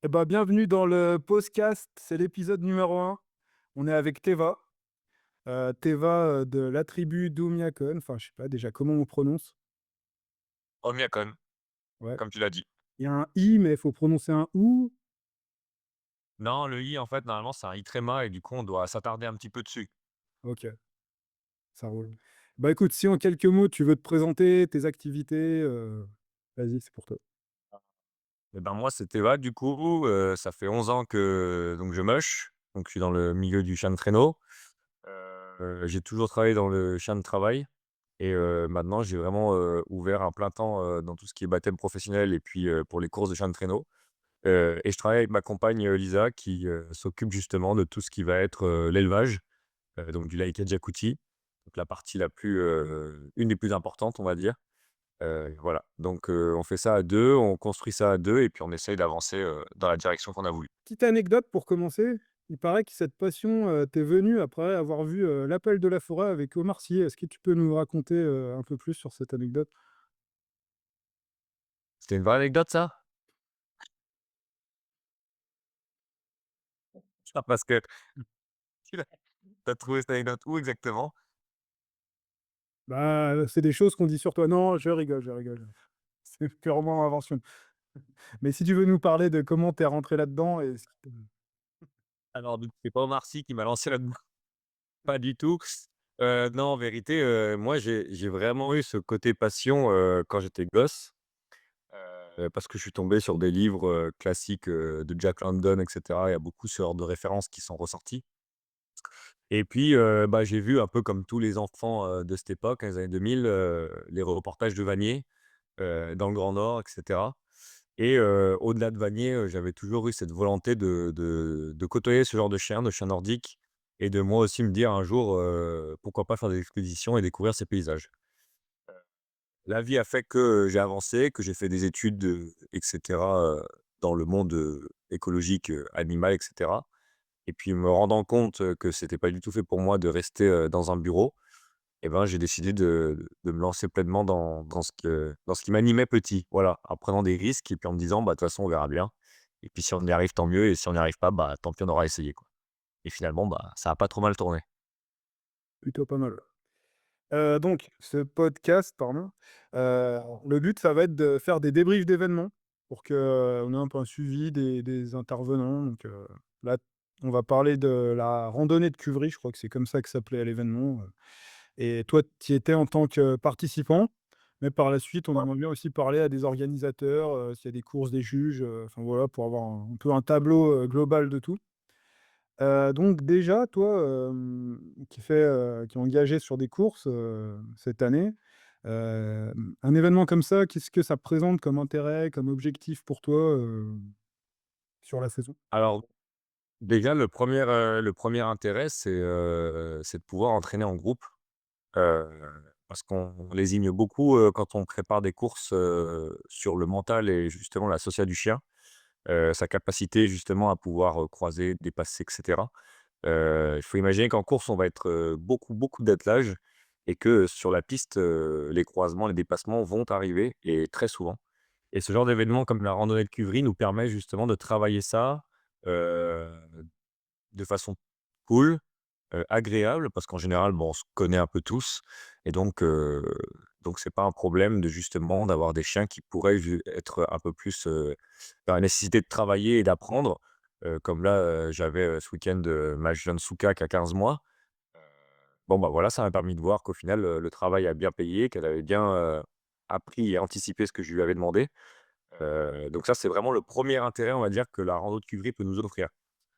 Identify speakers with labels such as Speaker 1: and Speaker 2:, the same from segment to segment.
Speaker 1: Eh ben, bienvenue dans le podcast, c'est l'épisode numéro un. On est avec Teva, Teva, de la tribu d'Omiakon. Enfin, je sais pas déjà comment on prononce.
Speaker 2: Omiakon,
Speaker 1: Ouais,
Speaker 2: comme tu l'as dit.
Speaker 1: il y a un i, mais il faut prononcer un ou.
Speaker 2: Non, le i, en fait, normalement, c'est un i tréma et du coup, on doit s'attarder un petit peu dessus.
Speaker 1: OK, ça roule. Bah, écoute, si en quelques mots, tu veux te présenter, tes activités, vas-y, c'est pour toi.
Speaker 2: Et ben, moi, c'est Théva, du coup, ça fait 11 ans que donc je mush, donc je suis dans le milieu du chien de traîneau. J'ai toujours travaillé dans le chien de travail et maintenant, j'ai vraiment, ouvert un plein temps, dans tout ce qui est baptême professionnel et puis, pour les courses de chien de traîneau. Et je travaille avec ma compagne, Lisa qui, s'occupe justement de tout ce qui va être, l'élevage, donc du laïka Jacouti, donc la partie la plus, une des plus importantes, on va dire. Voilà, donc on fait ça à 2, on construit ça à 2 et puis on essaye d'avancer, dans la direction qu'on a voulu.
Speaker 1: Petite anecdote pour commencer. Il paraît que cette passion, t'est venue après avoir vu, L'appel de la forêt avec Omar Sy. Est-ce que tu peux nous raconter, un peu plus sur cette anecdote?
Speaker 2: C'était une vraie anecdote ça? Ah parce que tu as trouvé cette anecdote où exactement?
Speaker 1: Bah, c'est des choses qu'on dit sur toi. Non, je rigole, je rigole. C'est purement invention. Mais si tu veux nous parler de comment tu es rentré là-dedans et ce qui te
Speaker 2: Alors donc c'est pas Omar Sy qui m'a lancé là-dedans, pas du tout. Non, en vérité, moi j'ai vraiment eu ce côté passion, quand j'étais gosse, parce que je suis tombé sur des livres, classiques, de Jack London et cetera. Il y a beaucoup ce genre de références qui sont ressorties. Et puis, bah, j'ai vu un peu comme tous les enfants, de cette époque, hein, les années 2000, les reportages de Vanier, dans le Grand Nord et cetera. Et au-delà de Vanier, j'avais toujours eu cette volonté de côtoyer ce genre de chien nordique et de moi aussi me dire un jour, pourquoi pas faire des expéditions et découvrir ces paysages. La vie a fait que j'ai avancé, que j'ai fait des études, et cetera, dans le monde, écologique, animal et cetera. Et puis me rendant compte, que c'était pas du tout fait pour moi de rester, dans un bureau et ben, j'ai décidé de me lancer pleinement dans ce qui m'animait petit, voilà, en prenant des risques et puis en me disant: «Bah, de toute façon, on verra bien et puis si on y arrive, tant mieux et si on n'y arrive pas, bah, tant pis, on aura essayé, quoi» et finalement, bah, ça a pas trop mal tourné.
Speaker 1: plutôt pas mal. Donc ce podcast, pardon, le but, ça va être de faire des débriefs d'événements pour qu'on ait un peu un suivi des intervenants. Donc, là, on va parler de la randonnée de Cuvry, je crois que c'est comme ça que s'appelait l'événement, et toi, tu y étais en tant que participant, mais par la suite, on aimerait bien aussi parler à des organisateurs, s'il y a des courses, des juges, enfin voilà, pour avoir un peu un tableau, global de tout. Donc déjà, toi, qui est engagé sur des courses, cette année, un événement comme ça, qu'est-ce que ça présente comme intérêt, comme objectif pour toi, sur la saison?
Speaker 2: Alors déjà le premier intérêt, c'est de pouvoir entraîner en groupe, heu, parce qu'on lésigne beaucoup, quand on prépare des courses, sur le mental et justement la social du chien. Sa capacité justement à pouvoir, croiser, dépasser et cetera. Il faut imaginer qu'en course, on va être, beaucoup, beaucoup d'attelage et que sur la piste, les croisements, les dépassements vont arriver et très souvent et ce genre d'événement comme la randonnée de Cuvry nous permet justement de travailler ça, heu, de façon cool, agréable parce qu'en général, bon, on se connaît un peu tous et donc c'est pas un problème de justement d'avoir des chiens qui pourraient ju être un peu plus, dans la nécessité de travailler et d'apprendre, comme là, j'avais, ce week-end, ma jeune Souka qui a 15 mois. Bon, bah, voilà, ça m'a permis de voir qu'au final, le travail a bien payé, qu'elle avait bien, appris et anticipé ce que je lui avais demandé. Donc ça, c'est vraiment le premier intérêt, on va dire, que la rando de Cuvry peut nous offrir.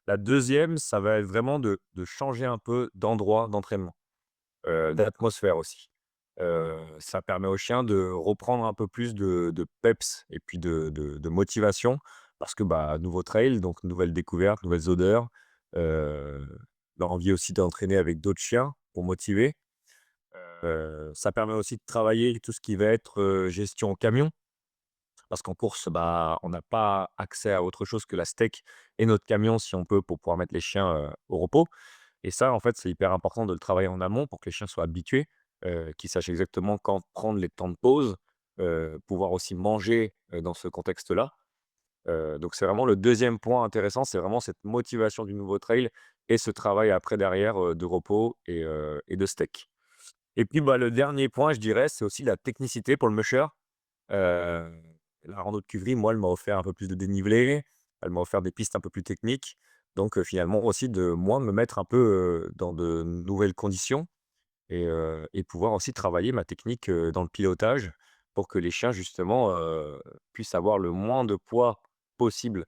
Speaker 2: La deuxième, ça va être vraiment de changer un peu d'endroit d'entraînement, d'atmosphère aussi. Ça permet aux chiens de reprendre un peu plus de peps et puis de motivation parce que, bah, nouveau trail, donc nouvelles découvertes, nouvelles odeurs, heu, l'envie aussi d'entraîner avec d'autres chiens pour motiver. Ça permet aussi de travailler tout ce qui va être, gestion camion parce qu'en course, bah, on n'a pas accès à autre chose que la steak et notre camion si on peut pour pouvoir mettre les chiens, au repos. Et ça, en fait, c'est hyper important de le travailler en amont pour que les chiens soient habitués, qu'ils sachent exactement quand prendre les temps de pause, pouvoir aussi manger, dans ce contexte-là. Donc c'est vraiment le deuxième point intéressant, c'est vraiment cette motivation du nouveau trail et ce travail après derrière, de repos et de steak. Et puis, bah, le dernier point, je dirais, c'est aussi la technicité pour le musher. Heu, la rando de Cuvry, moi, elle m'a offert un peu plus de dénivelé, elle m'a offert des pistes un peu plus techniques, donc finalement aussi de moi me mettre un peu, dans de nouvelles conditions et pouvoir aussi travailler ma technique, dans le pilotage pour que les chiens justement, puissent avoir le moins de poids possible,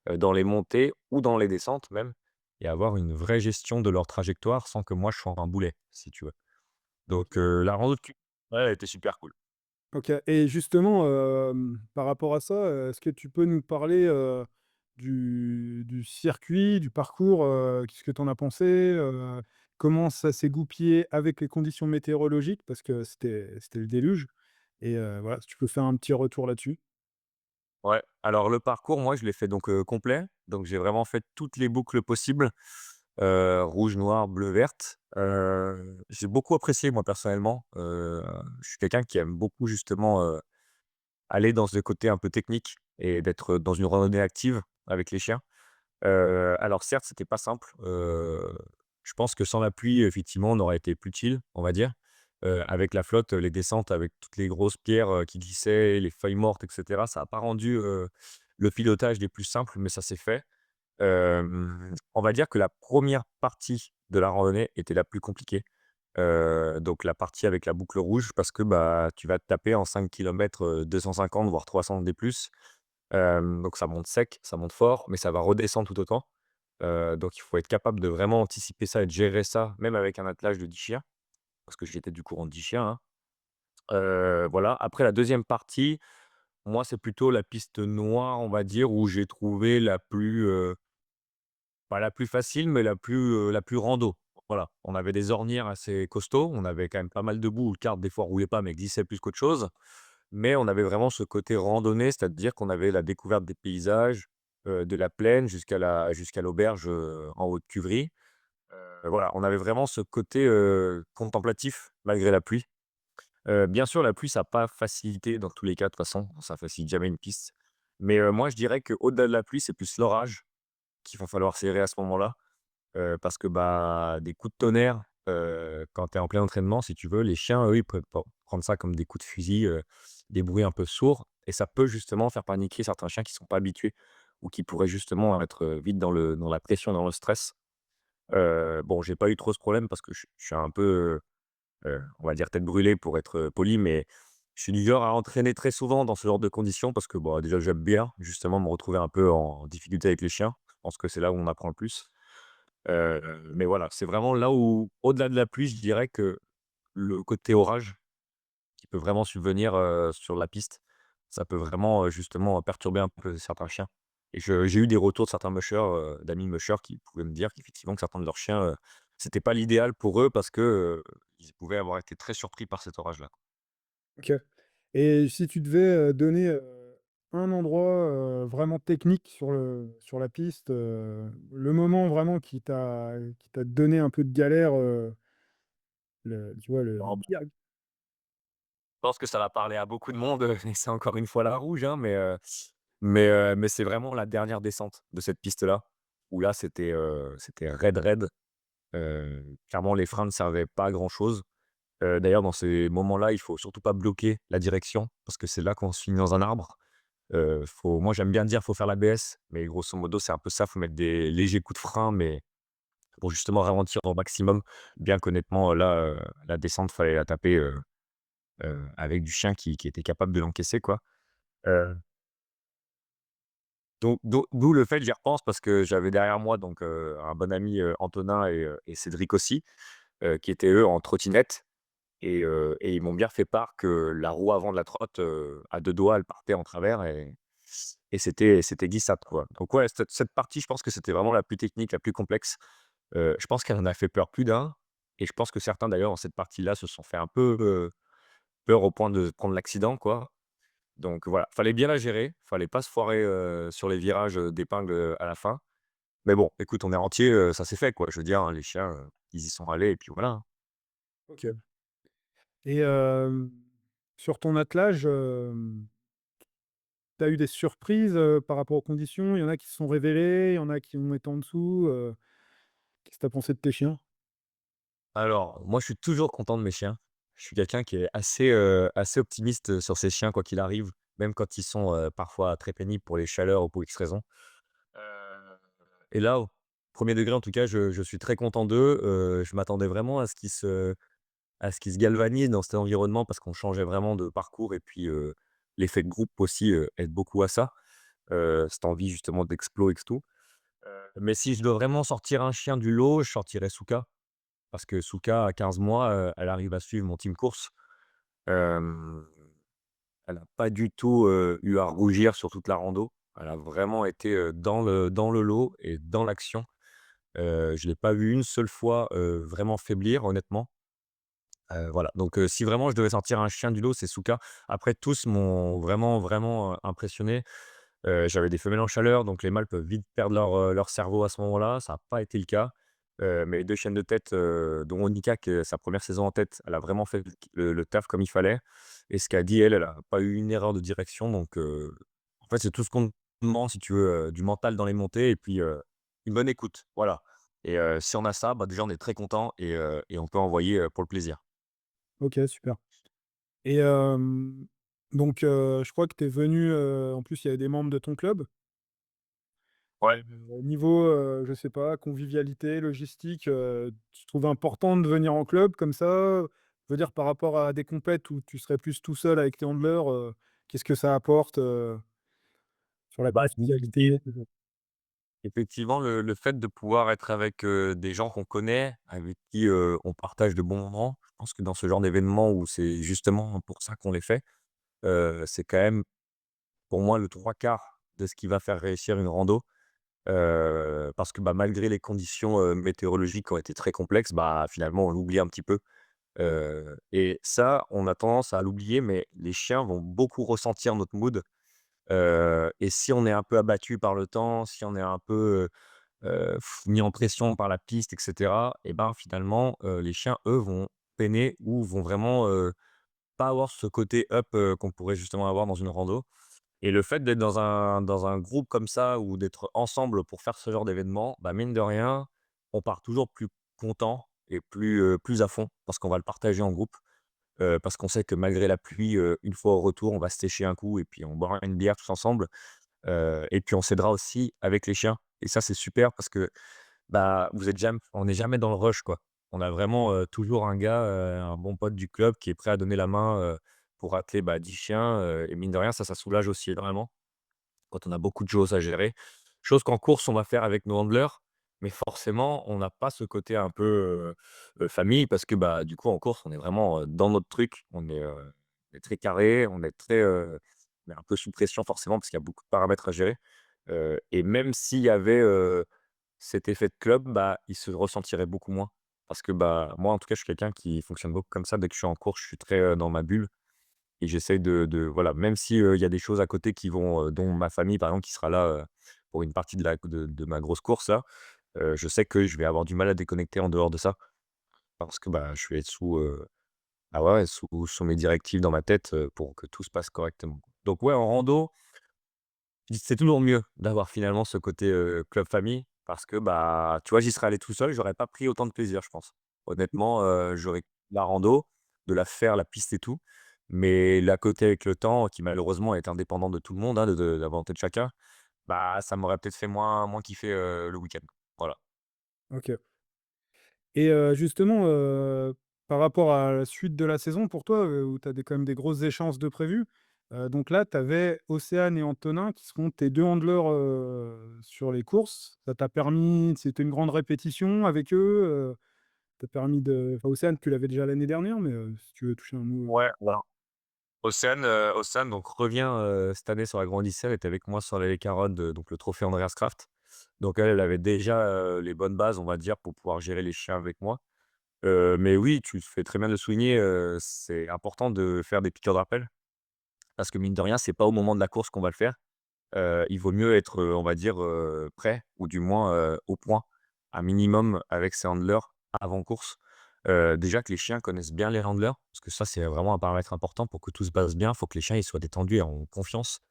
Speaker 2: dans les montées ou dans les descentes même et avoir une vraie gestion de leur trajectoire sans que moi je sois un boulet, si tu veux. Donc
Speaker 1: OK.
Speaker 2: la rando de Cu ouais, elle était super cool.
Speaker 1: OK et justement, par rapport à ça, est-ce que tu peux nous parler, du circuit, du parcours, qu'est-ce que tu en as pensé? Comment ça s'est goupillé avec les conditions météorologiques? Parce que c'était le déluge et voilà, si tu peux faire un petit retour là-dessus?
Speaker 2: Ouais, alors le parcours, moi, je l'ai fait donc complet. Donc j'ai vraiment fait toutes les boucles possibles, rouge, noir, bleu, verte. J'ai beaucoup apprécié moi personnellement. Je suis quelqu'un qui aime beaucoup justement, aller dans ce côté un peu technique et d'être dans une randonnée active avec les chiens. Alors certes, c'était pas simple, je pense que sans la pluie, effectivement, on aurait été plus chill, on va dire. Avec la flotte, les descentes avec toutes les grosses pierres, qui glissaient, les feuilles mortes et cetera, ça a pas rendu, le pilotage des plus simples, mais ça s'est fait. On va dire que la première partie de la randonnée était la plus compliquée. Donc la partie avec la boucle rouge parce que, bah, tu vas te taper en 5 kilomètres, 250 voire 300 des plus. Donc ça monte sec, ça monte fort, mais ça va redescendre tout autant. Donc il faut être capable de vraiment anticiper ça et de gérer ça, même avec un attelage de 10 chiens, parce que j'étais du courant de 10 chiens, hein. Voilà. Après la deuxième partie, moi, c'est plutôt la piste noire, on va dire, où j'ai trouvé la plus, pas la plus facile, mais la plus rando. Voilà. On avait des ornières assez costauds, on avait quand même pas mal de boue où le kart des fois roulait pas, mais glissait plus qu'autre chose. Mais on avait vraiment ce côté randonnée, c'est-à-dire qu'on avait la découverte des paysages, de la plaine jusqu'à l'auberge, en haut de Cuvry. Voilà, on avait vraiment ce côté, contemplatif malgré la pluie. Bien sûr, la pluie, ça a pas facilité dans tous les cas de toute façon, ça facilite jamais une piste. Mais, moi je dirais qu'au-delà de la pluie, c'est plus l'orage qu'il va falloir serrer à ce moment-là. Parce que, bah, des coups de tonnerre, quand tu es en plein entraînement, si tu veux, les chiens, eux, ils peuvent prendre ça comme des coups de fusil, des bruits un peu sourds et ça peut justement faire paniquer certains chiens qui sont pas habitués ou qui pourraient justement être, vite dans la pression, dans le stress. Bon, j'ai pas eu trop ce problème parce que je suis un peu, on va dire tête brûlée pour être, poli, mais je suis du genre à entraîner très souvent dans ce genre de conditions parce que, bah, déjà j'aime bien justement me retrouver un peu en difficulté avec les chiens. Je pense que c'est là où on apprend le plus. Mais voilà, c'est vraiment là où, au-delà de la pluie, je dirais que le côté orage qui peut vraiment subvenir, sur la piste, ça peut vraiment, justement, perturber un peu certains chiens et j'ai eu des retours de certains mushers, d'amis mushers qui pouvaient me dire qu'effectivement que certains de leurs chiens, c'était pas l'idéal pour eux parce que, ils pouvaient avoir été très surpris par cet orage-là.
Speaker 1: OK et si tu devais, donner, un endroit, vraiment technique sur la piste, le moment vraiment qui t'a donné un peu de galère, le tu vois, le
Speaker 2: Alors,
Speaker 1: pire
Speaker 2: je pense que ça va parler à beaucoup de monde, et c'est encore une fois la rouge, hein, mais c'est vraiment la dernière descente de cette piste-là, où là, c'était raide, raide. Clairement, les freins ne servaient pas à grand-chose. D'ailleurs, dans ces moments-là, il faut surtout pas bloquer la direction parce que c'est là qu'on se finit dans un arbre. Faut moi, j'aime bien dire: «Faut faire l'ABS», mais grosso modo, c'est un peu ça. Faut mettre des légers coups de frein, mais pour justement ralentir au maximum, bien qu'honnêtement, là, la descente, fallait la taper, avec du chien qui était capable de l'encaisser, quoi. Heu, donc d'où le fait j'y repense parce que j'avais derrière moi donc un bon ami, Antonin et Cédric aussi, qui étaient eux en trottinette et ils m'ont bien fait part que la roue avant de la trotte, à 2 doigts, elle partait en travers et c'était glissade, quoi. Donc ouais, cette partie, je pense que c'était vraiment la plus technique, la plus complexe. Je pense qu'elle en a fait peur plus d'un et je pense que certains d'ailleurs dans cette partie-là se sont fait un peu, peur au point de prendre l'accident, quoi. Donc voilà, fallait bien la gérer, fallait pas se foirer, sur les virages, d'épingle, à la fin. Mais bon, écoute, on est entier, ça s'est fait, quoi. Je veux dire, hein, les chiens, ils y sont allés et puis voilà, hein.
Speaker 1: OK et sur ton attelage, tu as eu des surprises, par rapport aux conditions? Il y en a qui se sont révélés, il y en a qui ont été en dessous, qu'est-ce que tu as pensé de tes chiens?
Speaker 2: Alors, moi, je suis toujours content de mes chiens. Je suis quelqu'un qui est assez optimiste, sur ses chiens quoi qu'il arrive, même quand ils sont, parfois très pénibles pour les chaleurs ou pour X raisons. Heu et là, au 1er degré en tout cas, je suis très content d'eux. Je m'attendais vraiment à ce qu'ils se galvanisent dans cet environnement parce qu'on changeait vraiment de parcours et puis, l'effet de groupe aussi, aide beaucoup à ça. Cette envie justement d'explo et tout. Mais si je dois vraiment sortir un chien du lot, je sortirais Souka. Parce que Souka, à 15 mois, elle arrive à suivre mon team course. Hem, Elle a pas du tout, eu à rougir sur toute la rando. Elle a vraiment été, dans le lot et dans l'action. Je l'ai pas vue une seule fois, vraiment faiblir honnêtement. Voilà, donc si vraiment je devais sortir un chien du lot, c'est Souka. Après tous m'ont vraiment, vraiment, impressionné. J'avais des femelles en chaleur, donc les mâles peuvent vite perdre leur cerveau à ce moment-là. Ça n'a pas été le cas. Mes 2 chiennes de tête, dont Onika, que sa première saison en tête, elle a vraiment fait le taf comme il fallait et ce qu'a dit, elle a pas eu une erreur de direction donc en fait, c'est tout ce qu'on demande si tu veux, du mental dans les montées et puis, une bonne écoute, voilà et si on a ça, bah, déjà on est très content et on peut envoyer, pour le plaisir.
Speaker 1: OK, super. Et donc je crois que tu es venu, en plus, il y avait des membres de ton club.
Speaker 2: Ouais.
Speaker 1: Niveau, je sais pas, convivialité, logistique, tu trouves important de venir en club comme ça? Je veux dire par rapport à des compètes où tu serais plus tout seul avec tes handlers, qu'est-ce que ça apporte, sur la
Speaker 2: Bah,
Speaker 1: convivialité?
Speaker 2: effectivement, le fait de pouvoir être avec, des gens qu'on connaît, avec qui, on partage de bons moments, je pense que dans ce genre d'événement où c'est justement pour ça qu'on les fait, c'est quand même pour moi le 3/4 de ce qui va faire réussir une rando. Parce que, bah, malgré les conditions, météorologiques qui ont été très complexes, bah, finalement on l'oublie un petit peu. Et ça, on a tendance à l'oublier, mais les chiens vont beaucoup ressentir notre mood. Et si on est un peu abattu par le temps, si on est un peu, mis en pression par la piste et cetera et ben, finalement, les chiens, eux, vont peiner ou vont vraiment, pas avoir ce côté up, qu'on pourrait justement avoir dans une rando et le fait d'être dans un groupe comme ça ou d'être ensemble pour faire ce genre d'événement, bah, mine de rien, on part toujours plus content et plus à fond parce qu'on va le partager en groupe, parce qu'on sait que malgré la pluie, une fois au retour, on va se sécher un coup et puis on boira une bière tous ensemble, et puis on s'aidera aussi avec les chiens et ça, c'est super parce que bah, vous êtes jamais on n'est jamais dans le rush, quoi. On a vraiment, toujours un gars, un bon pote du club qui est prêt à donner la main, pour atteler, bah, 10 chiens, et mine de rien, ça soulage aussi énormément quand on a beaucoup de choses à gérer. Chose qu'en course, on va faire avec nos handlers, mais forcément, on n'a pas ce côté un peu, famille parce que, bah, du coup, en course, on est vraiment, dans notre truc. On est très carré, on est un peu sous pression forcément parce qu'il y a beaucoup de paramètres à gérer, et même s'il y avait, cet effet de club, bah, il se ressentirait beaucoup moins. Parce que, bah, moi, en tout cas, je suis quelqu'un qui fonctionne beaucoup comme ça. Dès que je suis en course, je suis très, dans ma bulle et j'essaye de voilà, même si, il y a des choses à côté qui vont, dont ma famille, par exemple, qui sera là, pour une partie de ma grosse course là, je sais que je vais avoir du mal à déconnecter en dehors de ça. Parce que, bah, je vais être ah ouais, sous mes directives dans ma tête, pour que tout se passe correctement. Donc ouais, en rando, c'est toujours mieux d'avoir finalement ce côté, club famille parce que, bah, tu vois, j'y serais allé tout seul, j'aurais pas pris autant de plaisir, je pense. Honnêtement, j'aurais la rando, de la faire, la piste et tout, mais l'à côté avec le temps qui malheureusement est indépendant de tout le monde, hein, de la volonté de chacun, bah, ça m'aurait peut-être fait moins kiffer, le week-end. Voilà.
Speaker 1: OK. Et justement, par rapport à la suite de la saison pour toi, où tu as quand même des grosses échéances de prévues, donc là, tu avais Océane et Antonin qui seront tes 2 handlers, sur les courses. Ça t'a permis c'était une grande répétition avec eux, t'a permis de enfin, Océane, tu l'avais déjà l'année dernière, mais si tu veux toucher un mot,
Speaker 2: Ouais, voilà. Océane donc revient, cette année sur la Grande Isère, elle était avec moi sur les Caronnes, donc le trophée Andreas Kraft. Donc elle, elle avait déjà, les bonnes bases, on va dire, pour pouvoir gérer les chiens avec moi. Mais oui, tu fais très bien de le souligner, c'est important de faire des piqûres de rappel parce que mine de rien, c'est pas au moment de la course qu'on va le faire. Il vaut mieux être, on va dire, prêt ou du moins, au point, un minimum avec ses handlers avant course. Déjà que les chiens connaissent bien les handlers, parce que ça, c'est vraiment un paramètre important pour que tout se passe bien. Il faut que les chiens, ils soient détendus et en confiance.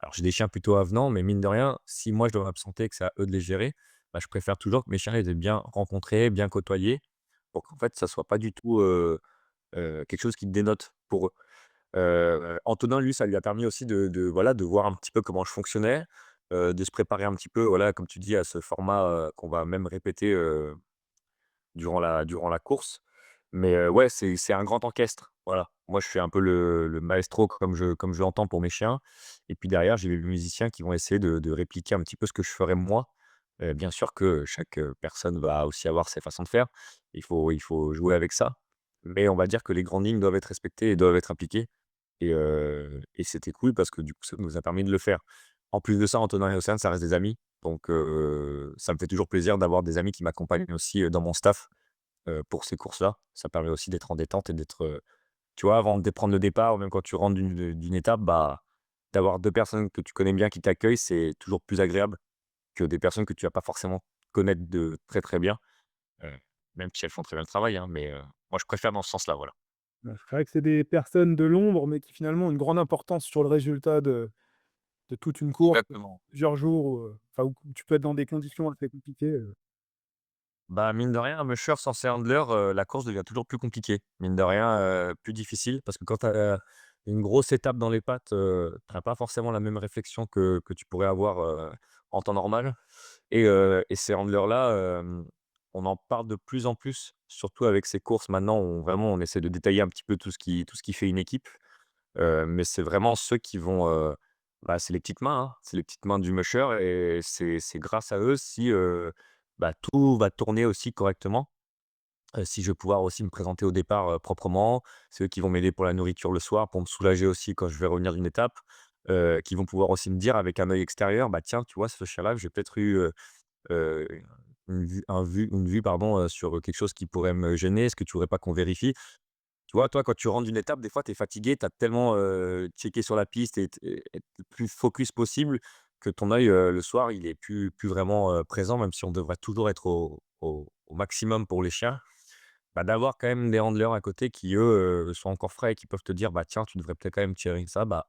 Speaker 2: Alors j'ai des chiens plutôt avenants, mais mine de rien, si moi je dois m'absenter et que c'est à eux de les gérer, bah, je préfère toujours que mes chiens les aient bien rencontrés, bien côtoyés, pour qu'en fait ça soit pas du tout, quelque chose qui dénote pour eux. Antonin, lui, ça lui a permis aussi de voilà, de voir un petit peu comment je fonctionnais, de se préparer un petit peu, voilà, comme tu dis, à ce format, qu'on va même répéter, durant la course. Mais, ouais, c'est un grand orchestre, voilà. Moi, je suis un peu le maestro comme je l'entends pour mes chiens et puis derrière, j'ai les musiciens qui vont essayer de répliquer un petit peu ce que je ferais moi. Bien sûr que chaque, personne va aussi avoir ses façons de faire. Il faut jouer avec ça. Mais on va dire que les grandes lignes doivent être respectées et doivent être appliquées et c'était cool parce que du coup, ça nous a permis de le faire. En plus de ça, Antonin et Océane, ça reste des amis, donc ça me fait toujours plaisir d'avoir des amis qui m'accompagnent aussi, dans mon staff, pour ces courses-là. Ça permet aussi d'être en détente et d'être, tu vois, avant de prendre le départ ou même quand tu rentres d'une étape, bah, d'avoir 2 personnes que tu connais bien qui t'accueillent, c'est toujours plus agréable que des personnes que tu vas pas forcément connaître de très, très bien, heu, même si elles font très bien le travail, hein, mais moi je préfère dans ce sens-là, voilà.
Speaker 1: Bah, c'est vrai que c'est des personnes de l'ombre, mais qui finalement ont une grande importance sur le résultat de toute une course,
Speaker 2: Exactement.
Speaker 1: plusieurs jours, enfin, où tu peux être dans des conditions assez compliquées,
Speaker 2: Bah, mine de rien, un musher sans ses handlers, la course devient toujours plus compliquée. Mine de rien, plus difficile parce que quand tu as une grosse étape dans les pattes, tu as pas forcément la même réflexion que tu pourrais avoir, en temps normal et ces handlers-là, on en parle de plus en plus, surtout avec ces courses maintenant où vraiment on essaie de détailler un petit peu tout ce qui fait une équipe. Mais c'est vraiment ceux qui vont, bah, c'est les petites mains, hein, c'est les petites mains du musher et c'est grâce à eux si, bah, tout va tourner aussi correctement. Si je vais pouvoir aussi me présenter au départ, proprement. C'est eux qui vont m'aider pour la nourriture le soir, pour me soulager aussi quand je vais revenir d'une étape. Qui vont pouvoir aussi me dire avec un œil extérieur: «Bah, tiens, tu vois, ce chien-là, j'ai peut-être eu, heu, une vue pardon, sur quelque chose qui pourrait me gêner. Est-ce que tu voudrais pas qu'on vérifie?» Tu vois, toi, quand tu rentres d'une étape, des fois, tu es fatigué, tu as tellement, checké sur la piste et être le plus focus possible que ton œil, le soir, il est plus vraiment, présent, même si on devrait toujours être au maximum pour les chiens. Bah, d'avoir quand même des handlers à côté qui, eux, sont encore frais et qui peuvent te dire: «Bah, tiens, tu devrais peut-être quand même tirer ça», bah,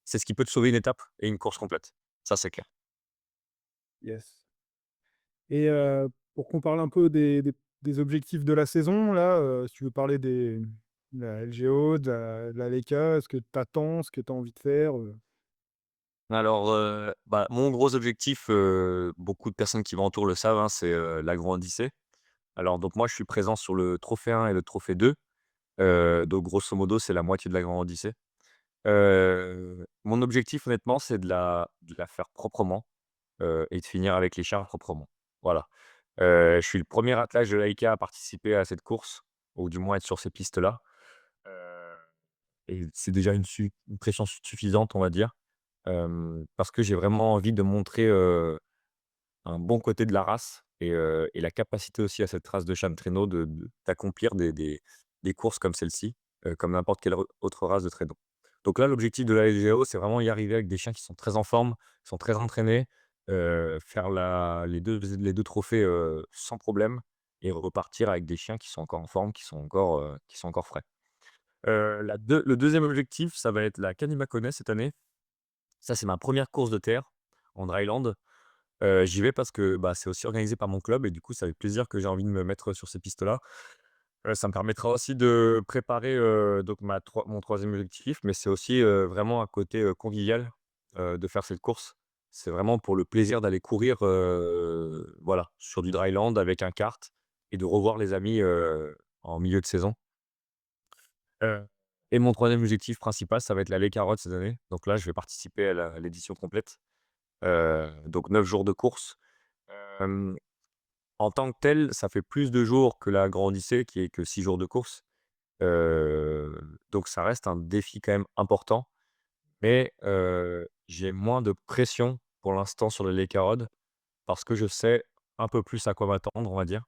Speaker 2: c'est ce qui peut te sauver une étape et une course complète. Ça, c'est clair.
Speaker 1: yes. Et pour qu'on parle un peu des objectifs de la saison là, si tu veux parler de la LGO, de la LECA, ce que tu attends, ce que tu as envie de faire,
Speaker 2: Alors, bah, mon gros objectif, beaucoup de personnes qui m'entourent le savent, hein, c'est, l'Agro-Odyssée. Alors donc moi, je suis présent sur le trophée 1 et le trophée 2. Donc grosso modo, c'est la moitié de la grande Odyssée. Mon objectif honnêtement, c'est de la faire proprement, et de finir avec les chars proprement. Voilà. Je suis le premier attelage de l'AICA à participer à cette course, ou du moins être sur ces pistes-là. Heu et c'est déjà une pression suffisante, on va dire, parce que j'ai vraiment envie de montrer, un bon côté de la race et la capacité aussi à cette race de chaîne traîneau d'accomplir des courses comme celle-ci, comme n'importe quelle autre race de traîneau. Donc là, l'objectif de la LGO, c'est vraiment y arriver avec des chiens qui sont très en forme, qui sont très entraînés, faire les deux trophées, sans problème et repartir avec des chiens qui sont encore en forme, qui sont encore frais. Le deuxième objectif, ça va être la Kannibakone cette année. Ça, c'est ma première course de terre en dryland. J'y vais parce que, bah, c'est aussi organisé par mon club et du coup, c'est avec plaisir que j'ai envie de me mettre sur ces pistes-là. Ça me permettra aussi de préparer, donc mon troisième objectif, mais c'est aussi, vraiment un côté, convivial, de faire cette course. C'est vraiment pour le plaisir d'aller courir, voilà, sur du dryland avec un kart et de revoir les amis, en milieu de saison. Heu et mon troisième objectif principal, ça va être la Les Carottes cette année. Donc là, je vais participer à l'édition complète, donc 9 jours de course. Hem En tant que tel, ça fait plus de jours que la Grande Odyssée qui est que 6 jours de course. Donc ça reste un défi quand même important, mais j'ai moins de pression pour l'instant sur le Lake Road parce que je sais un peu plus à quoi m'attendre, on va dire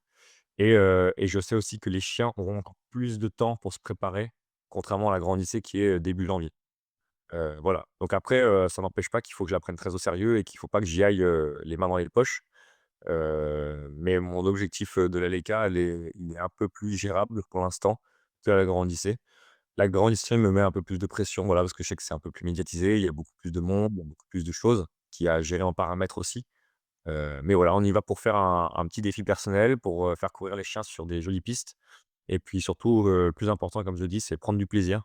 Speaker 2: et je sais aussi que les chiens auront encore plus de temps pour se préparer, contrairement à la Grande Odyssée qui est, début janvier. Voilà, donc après, ça n'empêche pas qu'il faut que je la prenne très au sérieux et qu'il faut pas que j'y aille, les mains dans les poches. Mais mon objectif, de la LECA, il est un peu plus gérable pour l'instant que la Grande Odyssée. La grande distrib me met un peu plus de pression, voilà, parce que je sais que c'est un peu plus médiatisé, il y a beaucoup plus de monde, il y a beaucoup plus de choses qu'il y a à gérer en paramètres aussi. Mais voilà, on y va pour faire un petit défi personnel, pour, faire courir les chiens sur des jolies pistes et puis surtout, le plus important comme je dis, c'est prendre du plaisir.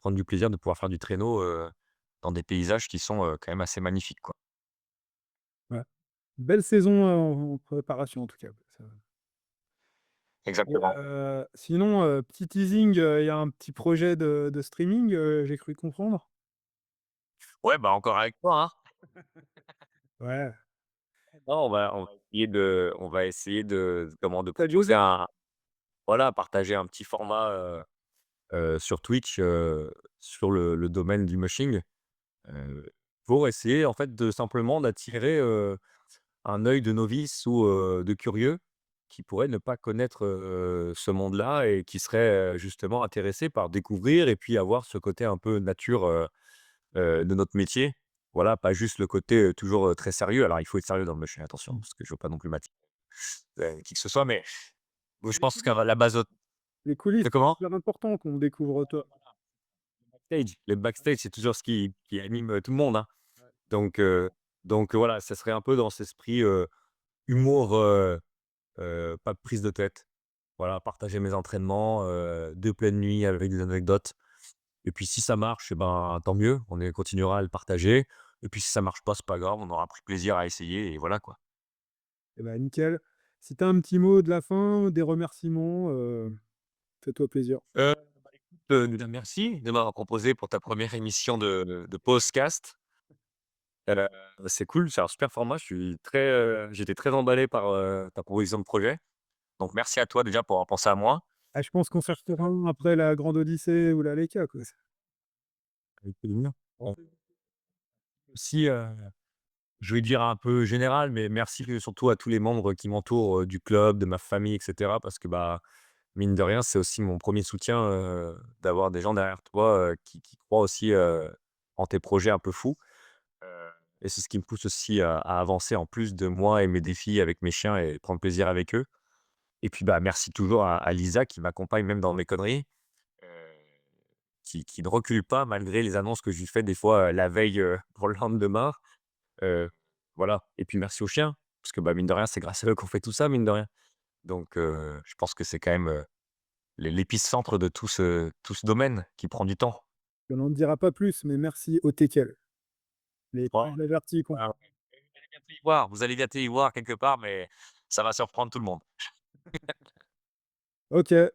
Speaker 2: Prendre du plaisir de pouvoir faire du traîneau, dans des paysages qui sont, quand même assez magnifiques, quoi.
Speaker 1: Ouais. Belle saison, en préparation en tout cas. Ça et
Speaker 2: Exactement.
Speaker 1: sinon, petit teasing, il y a un petit projet de streaming, j'ai cru comprendre?
Speaker 2: Ouais, bah, encore avec toi, hein.
Speaker 1: Ouais.
Speaker 2: Non, on va essayer de comment? De
Speaker 1: Tu as
Speaker 2: proposer
Speaker 1: Joseph?
Speaker 2: un voilà, partager un petit format, sur Twitch, sur le domaine du mushing, heu, pour essayer en fait de simplement d'attirer, un œil de novice ou, de curieux qui pourrait ne pas connaître, ce monde-là et qui serait, justement intéressé par découvrir et puis avoir ce côté un peu nature, de notre métier. Voilà, pas juste le côté, toujours, très sérieux. Alors il faut être sérieux dans le mushing, attention,
Speaker 1: Mmh.
Speaker 2: parce que je veux pas non plus qui que ce soit, mais bon, je
Speaker 1: Les
Speaker 2: pense
Speaker 1: coulisses
Speaker 2: qu'à la base
Speaker 1: les coulisses,
Speaker 2: de
Speaker 1: c'est
Speaker 2: comment?
Speaker 1: super important qu'on découvre toi.
Speaker 2: Le backstage, c'est toujours ce qui anime, tout le monde, hein.
Speaker 1: Ouais.
Speaker 2: Donc voilà, ça serait un peu dans cet esprit, humour, pas de prise de tête. Voilà, partager mes entraînements, de pleine nuit avec des anecdotes et puis si ça marche et ben, tant mieux, continuera à le partager et puis si ça marche pas, c'est pas grave, on aura pris plaisir à essayer et voilà, quoi.
Speaker 1: Et bah, nickel. Si tu as un petit mot de la fin, des remerciements, fais-toi plaisir.
Speaker 2: Bah, écoute, déjà merci de m'avoir proposé pour ta première émission de podcast. Heu, c'est cool, c'est un super format, j'étais très emballé par, ta proposition de projet. Donc merci à toi déjà pour avoir pensé à moi.
Speaker 1: Ah, je pense qu'on s'en refera un après la Grande Odyssée ou la Leica, quoi.
Speaker 2: Avec plaisir. On aussi, je vais dire un peu général, mais merci, surtout à tous les membres qui m'entourent, du club, de ma famille et cetera parce que, bah, mine de rien, c'est aussi mon premier soutien, d'avoir des gens derrière toi, qui croient aussi, en tes projets un peu fous. Heu et c'est ce qui me pousse aussi à avancer en plus de moi et mes défis avec mes chiens et prendre plaisir avec eux. Et puis, bah, merci toujours à Lisa qui m'accompagne même dans mes conneries, heu, qui ne recule pas malgré les annonces que je lui fais des fois, la veille, pour le lendemain. Heu, voilà et puis merci aux chiens, parce que, bah, mine de rien, c'est grâce à eux qu'on fait tout ça, mine de rien. Donc je pense que c'est quand même, l'épicentre de tout ce domaine qui prend du temps.
Speaker 1: On n'en dira pas plus, mais merci au teckel. Les
Speaker 2: Ouais,
Speaker 1: les avertis
Speaker 2: bah,
Speaker 1: comprennent.
Speaker 2: vous allez bientôt y voir quelque part, mais ça va surprendre tout le monde.
Speaker 1: OK. Et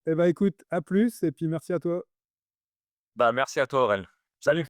Speaker 1: bah, écoute, à plus et puis merci à toi.
Speaker 2: Bah, merci à toi Aurel. Salut.